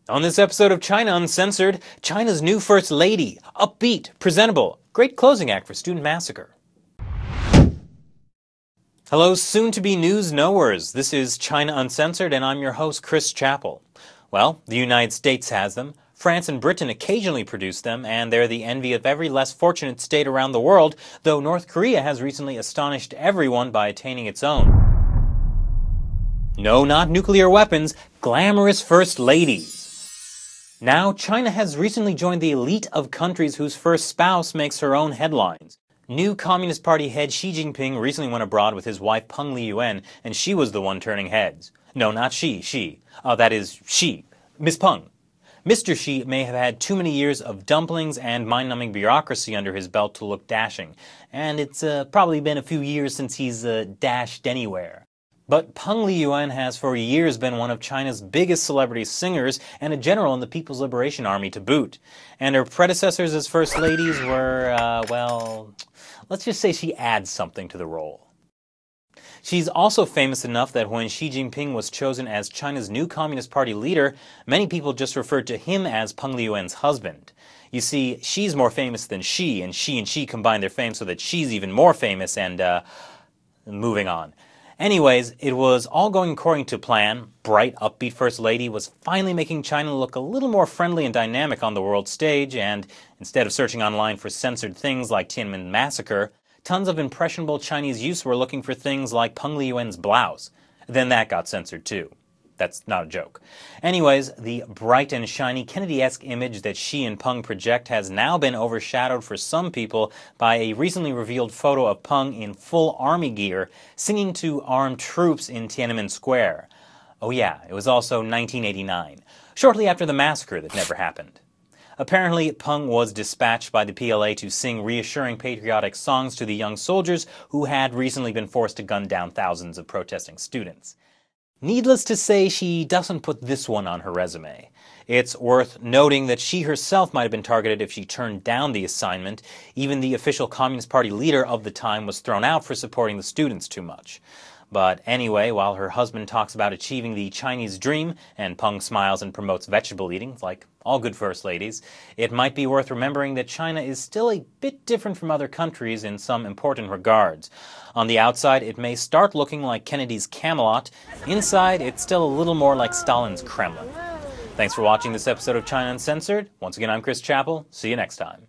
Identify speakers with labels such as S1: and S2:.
S1: On this episode of China Uncensored, China's new First Lady, upbeat, presentable, great closing act for student massacre. Hello, soon-to-be news knowers. This is China Uncensored, and I'm your host, Chris Chappell. Well, the United States has them, France and Britain occasionally produce them, and they're the envy of every less fortunate state around the world, though North Korea has recently astonished everyone by attaining its own. No, not nuclear weapons, glamorous First Ladies. Now, China has recently joined the elite of countries whose first spouse makes her own headlines. New Communist Party head Xi Jinping recently went abroad with his wife Peng Liyuan, and she was the one turning heads. No, not she. That is, she. Miss Peng. Mr. Xi may have had too many years of dumplings and mind-numbing bureaucracy under his belt to look dashing, and it's probably been a few years since he's dashed anywhere. But Peng Liyuan has for years been one of China's biggest celebrity singers and a general in the People's Liberation Army to boot. And her predecessors as first ladies were, well, let's just say she adds something to the role. She's also famous enough that when Xi Jinping was chosen as China's new Communist Party leader, many people just referred to him as Peng Liyuan's husband. You see, she's more famous than she, and she combined their fame so that she's even more famous, and moving on. Anyways, it was all going according to plan. Bright, upbeat First Lady was finally making China look a little more friendly and dynamic on the world stage, and instead of searching online for censored things like Tiananmen Massacre, tons of impressionable Chinese youths were looking for things like Peng Liyuan's blouse. Then that got censored too. That's not a joke. Anyways, the bright and shiny Kennedy-esque image that Xi and Peng project has now been overshadowed for some people by a recently revealed photo of Peng in full army gear singing to armed troops in Tiananmen Square. Oh yeah, it was also 1989, shortly after the massacre that never happened. Apparently, Peng was dispatched by the PLA to sing reassuring patriotic songs to the young soldiers who had recently been forced to gun down thousands of protesting students. Needless to say, she doesn't put this one on her resume. It's worth noting that she herself might have been targeted if she turned down the assignment. Even the official Communist Party leader of the time was thrown out for supporting the students too much. But anyway, while her husband talks about achieving the Chinese dream, and Peng smiles and promotes vegetable eating, like all good first ladies, it might be worth remembering that China is still a bit different from other countries in some important regards. On the outside, it may start looking like Kennedy's Camelot. Inside, it's still a little more like Stalin's Kremlin. Thanks for watching this episode of China Uncensored. Once again, I'm Chris Chappell. See you next time.